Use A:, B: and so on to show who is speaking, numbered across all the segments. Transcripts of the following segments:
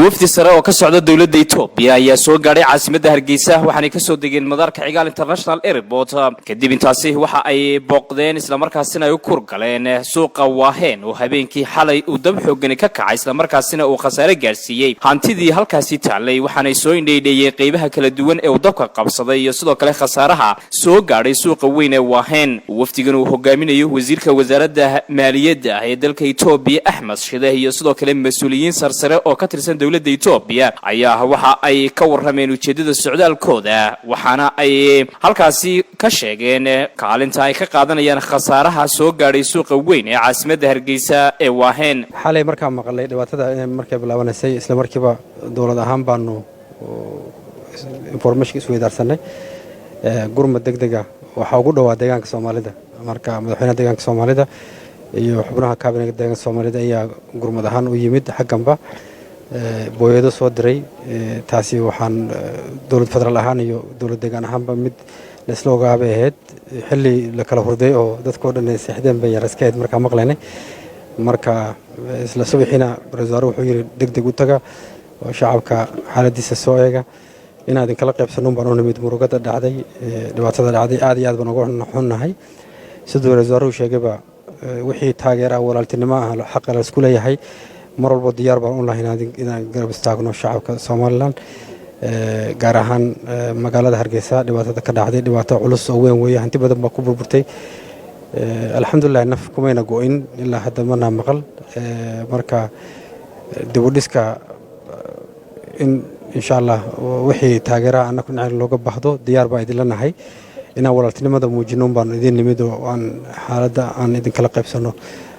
A: wafdi sare oo ka socda dawladda Itoobiya ayaa soo gaaray caasimadda Hargeysa waxaana ka soo degeen madaarka Cigaal International Airport kadib intaasi waxa ay booqdeen isla markaasina ay u kurgaleen suuqa Waaheen oo habeenkii xalay uu dab xooggan ka kacay isla markaasina uu khasaare gaarsiiyay hantidii halkaasi taalay waxaana soo indheeyay qaybaha kala duwan ee dabka qabsaday iyo sidoo kale khasaaraha soo gaaray suuqa weyn ee Waaheen wafdigan uu hogaaminayo wasiirka wasaaradda maaliyadda ee dalka Itoobiya Ahmed Shide iyo sidoo kale mas'uuliyiin sarsare oo ka tirsan dawladda Itoobiya ayaa waxa ay ka warrameen ujeedada socdaalkooda waxaana ay halkaasi ka sheegeen kaalinta ay ka qaadanayaan khasaaraha soo gaaray suuqa weyn ee caasimadda Hargeysa ee Waaheen
B: xalay markaa maqalay dhibaatada markay bilaabanayay isla markiiba dawlad ahaan baanu information isweydaarsanay gurmad degdeg ah waxa ugu dhawaa deegaanka Soomaalida marka madaxweynaha deegaanka Soomaalida iyo xubnaha kaabinetka deegaanka Soomaalida ayaa gurmad ahaan u yimid xaganba booyado soo diray taasi waxaan dawlad federaal ahaan iyo dawlad deegaan ahaanba mid la isla ogaabay ahayd xilli la kala hurday oo dadkoo dhan ay seexdeen bay yaraskeed markaa maqlaynay marka isla subaxina ra'iisul wuxuu yiri degdeg u taga oo shacabka xaaladiisa soo eega inaad in kala qaybsano baan u nimid murugada dhacday dhibaatada dhacday aad iyo aad baan uga xunnahay sidoo ra'iisul sheegayba wixii taageera walaaltinimo ah xaq la isku leeyahay mar walba diyaar baan u lahayn inaan garab istaagno shacabka Soomaaliland gaar ahaan magaalada Hargeysa dhibaatada ka dhacday dhibaato culus oo weyn weeye hanti badan baa ku burburtay alxamdulillah naf kumayna go'in ilaa hadda mana maqal marka dib u dhiska insha Allah wixii taageera annagu in looga baahdo diyaar baa idin lanahay inaan walaaltinimada muujino baan idin nimid oo aan xaaladda aan idin kala qaybsano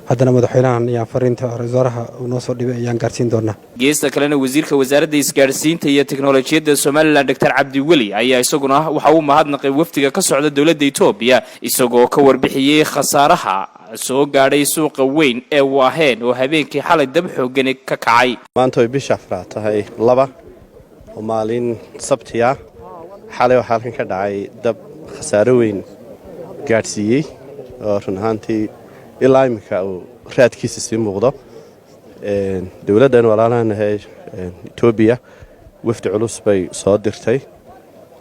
B: haddana madaxweynahan iyo fariinta ra'iisul uu noo soo dhibay ayaan gaarsiin doonaa
A: geesta kalena wasiirka wasaaradda isgaarsiinta iyo teknoolajiyadda Soomaaliland Dr. Cabdi Weli ayaa isaguna waxa uu mahadnaqay wafdiga ka socda dawladda Itoobiya isagoo ka warbixiyay khasaaraha soo gaaray suuqa weyn ee Waaheen oo habeenkii xalay dab xooggan ka kacay
C: maanta way bisha afraad tahay laba oo maalin sabtiya xalay waxa halkan ka dhacay dab khasaare weyn gaarsiiyay oo run ahaantii ilaa imika uu raadkiisa sii muuqdo dawladdan walaalahanahay Itoobiya wafdi culus bay soo dirtay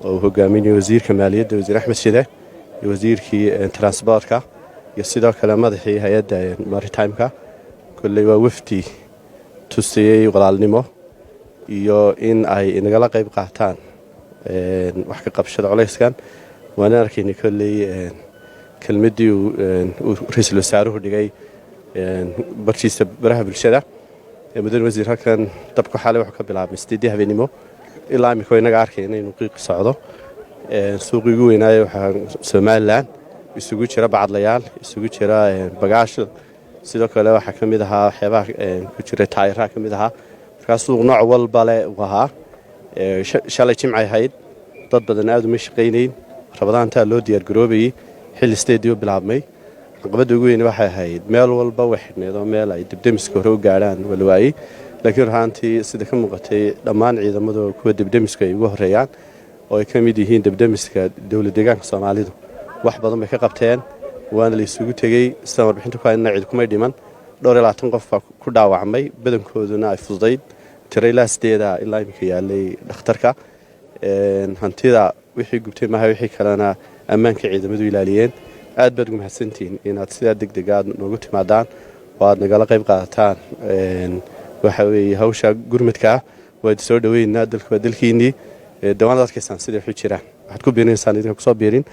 C: oo hogaaminaya wasiirka maaliyadda wasiir Ahmed Shide iyo wasiirkii transportka iyo sidoo kale madaxii hay'adda maritime-ka kulley waa wafdi tusiyay walaalnimo iyo in ay inagala qayb qaataan wax ka qabashada culayskan waan arkaynay kulley kelmadii uu ra'iisul wasaaruhu dhigay bartiisa baraha bulshada mudane wasiir halkan dabka xalay wuxuu ka bilaabmay 8 habeenimo ilaa imika inaga arkayna inuu qiiq socdo suuqii ugu weynaaye waxaa Soomaaliland isugu jira bacadlayaal isugu jira bagaash sidoo kale waxaa ka mid ahaa waxyaabaha ku jira taayiraha ka mid ahaa markaas suuq nooc walba leh waxa shalay jimcay ahayd dad badan aad uma shaqeynayeen rabadaanta loo diyaar garoobayay xilli stadium bilaabmay caqabada ugu weyn waxay ahayd meel walba waxneedo meel ay dibdemiska hore u gaaraan walwaay laakiin raantii sida ka muuqatay dhammaan ciidamada kuwa dibdemiska ay ugu horeeyaan oo ay ka mid yihiin dibdemiska dawladda deegaanka Soomaalidu wax badan bay ka qabteen waana la isugu tagay isla warbixinta ku hayna cid kuma dhiman 22 qof ku dhaawacmay badankooduna ay fududayd tiraylaasdeeda ilaa imika yaalay dhakhtarka hantida wixii gubtay maaha wixii kalena ammaanka ciidamadu ilaaliyeen aad baad ugu mahadsantiin inaad sidaa degdeg ah noogu timaadaan oo aad nagala qayb qaadataan waxa weeye hawsha gurmadka waa soo dhaweynaa dalka dalkiinii dawladda adkaysan sida wixii jira waxaad ku biirinaysan idinka ku soo biirin